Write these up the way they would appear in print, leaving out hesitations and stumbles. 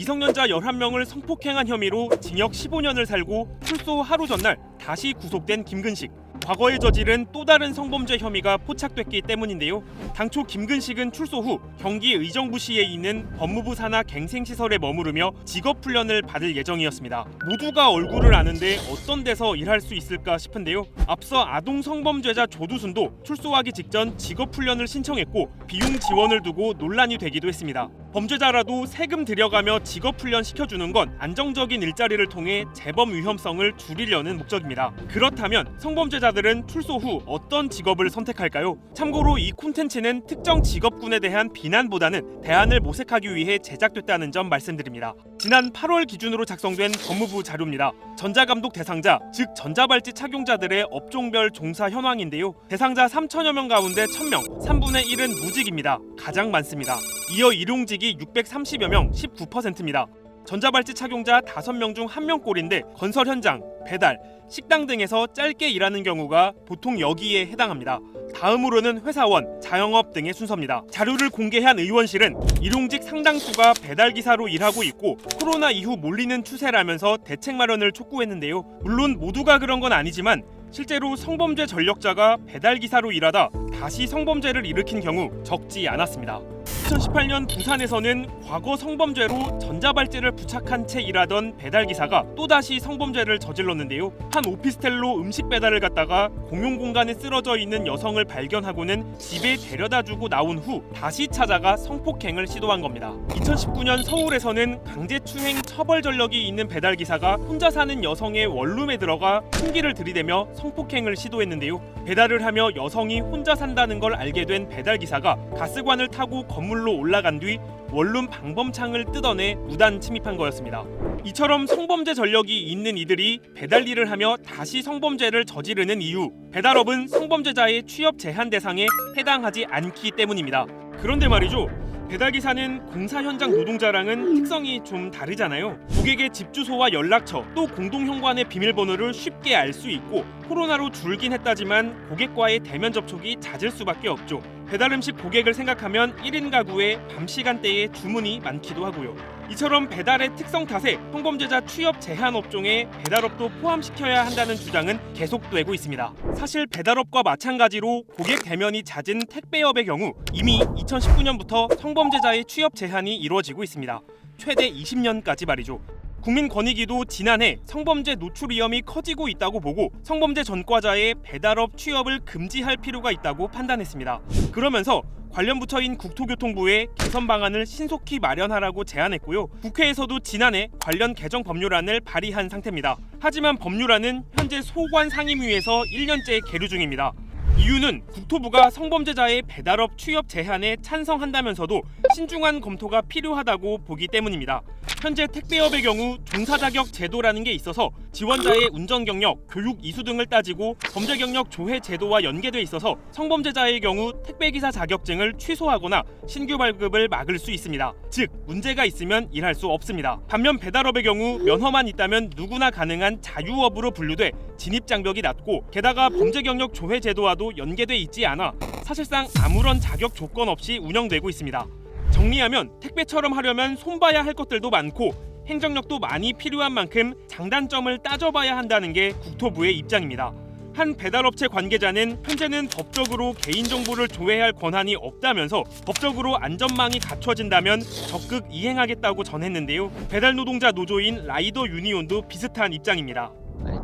미성년자 11명을 성폭행한 혐의로 징역 15년을 살고 출소 하루 전날 다시 구속된 김근식. 과거에 저지른 또 다른 성범죄 혐의가 포착됐기 때문인데요. 당초 김근식은 출소 후 경기 의정부시에 있는 법무부 산하 갱생시설에 머무르며 직업훈련을 받을 예정이었습니다. 모두가 얼굴을 아는데 어떤 데서 일할 수 있을까 싶은데요. 앞서 아동 성범죄자 조두순도 출소하기 직전 직업훈련을 신청했고 비용 지원을 두고 논란이 되기도 했습니다. 범죄자라도 세금 들여가며 직업훈련 시켜주는 건 안정적인 일자리를 통해 재범 위험성을 줄이려는 목적입니다. 그렇다면 성범죄자들은 출소 후 어떤 직업을 선택할까요? 참고로 이 콘텐츠는 특정 직업군에 대한 비난보다는 대안을 모색하기 위해 제작됐다는 점 말씀드립니다. 지난 8월 기준으로 작성된 법무부 자료입니다. 전자감독 대상자, 즉 전자발찌 착용자들의 업종별 종사 현황인데요. 대상자 3천여 명 가운데 1,000명, 3분의 1은 무직입니다. 가장 많습니다. 이어 일용직이 630여 명, 19%입니다. 전자발찌 착용자 5명 중 1명꼴인데 건설 현장, 배달, 식당 등에서 짧게 일하는 경우가 보통 여기에 해당합니다. 다음으로는 회사원, 자영업 등의 순서입니다. 자료를 공개한 의원실은 일용직 상당수가 배달기사로 일하고 있고 코로나 이후 몰리는 추세라면서 대책 마련을 촉구했는데요. 물론 모두가 그런 건 아니지만 실제로 성범죄 전력자가 배달기사로 일하다 다시 성범죄를 일으킨 경우 적지 않았습니다. 2018년 부산에서는 과거 성범죄로 전자발찌를 부착한 채 일하던 배달기사가 또다시 성범죄를 저질렀는데요. 한 오피스텔로 음식 배달을 갔다가 공용공간에 쓰러져 있는 여성을 발견하고는 집에 데려다주고 나온 후 다시 찾아가 성폭행을 시도한 겁니다. 2019년 서울에서는 강제추행 처벌 전력이 있는 배달기사가 혼자 사는 여성의 원룸에 들어가 흉기를 들이대며 성폭행을 시도했는데요. 배달을 하며 여성이 혼자 산다는 걸 알게 된 배달기사가 가스관을 타고 건물로 올라간 뒤 원룸 방범창을 뜯어내 무단 침입한 거였습니다. 이처럼 성범죄 전력이 있는 이들이 배달 일을 하며 다시 성범죄를 저지르는 이유, 배달업은 성범죄자의 취업 제한 대상에 해당하지 않기 때문입니다. 그런데 말이죠. 배달기사는 공사 현장 노동자랑은 특성이 좀 다르잖아요. 고객의 집 주소와 연락처, 또 공동현관의 비밀번호를 쉽게 알 수 있고 코로나로 줄긴 했다지만 고객과의 대면 접촉이 잦을 수밖에 없죠. 배달음식 고객을 생각하면 1인 가구에 밤 시간대에 주문이 많기도 하고요. 이처럼 배달의 특성 탓에 성범죄자 취업 제한 업종에 배달업도 포함시켜야 한다는 주장은 계속되고 있습니다. 사실 배달업과 마찬가지로 고객 대면이 잦은 택배업의 경우 이미 2019년부터 성범죄자의 취업 제한이 이루어지고 있습니다. 최대 20년까지 말이죠. 국민권익위도 지난해 성범죄 노출 위험이 커지고 있다고 보고 성범죄 전과자의 배달업 취업을 금지할 필요가 있다고 판단했습니다. 그러면서 관련 부처인 국토교통부에 개선 방안을 신속히 마련하라고 제안했고요. 국회에서도 지난해 관련 개정 법률안을 발의한 상태입니다. 하지만 법률안은 현재 소관 상임위에서 1년째 계류 중입니다. 이유는 국토부가 성범죄자의 배달업 취업 제한에 찬성한다면서도 신중한 검토가 필요하다고 보기 때문입니다. 현재 택배업의 경우 종사 자격 제도라는 게 있어서 지원자의 운전 경력, 교육 이수 등을 따지고 범죄 경력 조회 제도와 연계돼 있어서 성범죄자의 경우 택배기사 자격증을 취소하거나 신규 발급을 막을 수 있습니다. 즉 문제가 있으면 일할 수 없습니다. 반면 배달업의 경우 면허만 있다면 누구나 가능한 자유업으로 분류돼 진입 장벽이 낮고 게다가 범죄 경력 조회 제도와도 연계돼 있지 않아 사실상 아무런 자격 조건 없이 운영되고 있습니다. 정리하면 택배처럼 하려면 손봐야 할 것들도 많고 행정력도 많이 필요한 만큼 장단점을 따져봐야 한다는 게 국토부의 입장입니다. 한 배달업체 관계자는 현재는 법적으로 개인정보를 조회할 권한이 없다면서 법적으로 안전망이 갖춰진다면 적극 이행하겠다고 전했는데요. 배달 노동자 노조인 라이더 유니온도 비슷한 입장입니다.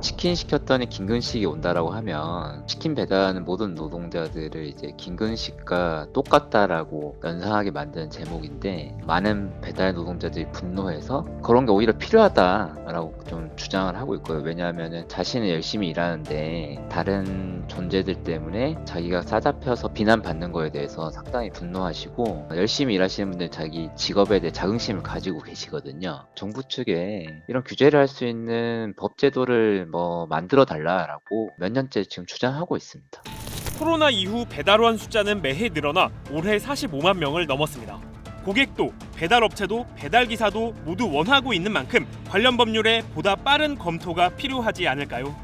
치킨 시켰더니 김근식이 온다라고 하면 치킨 배달하는 모든 노동자들을 이제 김근식과 똑같다라고 연상하게 만드는 제목인데 많은 배달 노동자들이 분노해서 그런 게 오히려 필요하다라고 좀 주장을 하고 있고요. 왜냐하면 자신은 열심히 일하는데 다른 존재들 때문에 자기가 싸잡혀서 비난받는 거에 대해서 상당히 분노하시고 열심히 일하시는 분들 자기 직업에 대해 자긍심을 가지고 계시거든요. 정부 측에 이런 규제를 할 수 있는 법 제도를 만들어 달라라고 몇 년째 지금 주장하고 있습니다. 코로나 이후 배달원 숫자는 매해 늘어나 올해 45만 명을 넘었습니다. 고객도 배달업체도 배달기사도 모두 원하고 있는 만큼 관련 법률에 보다 빠른 검토가 필요하지 않을까요?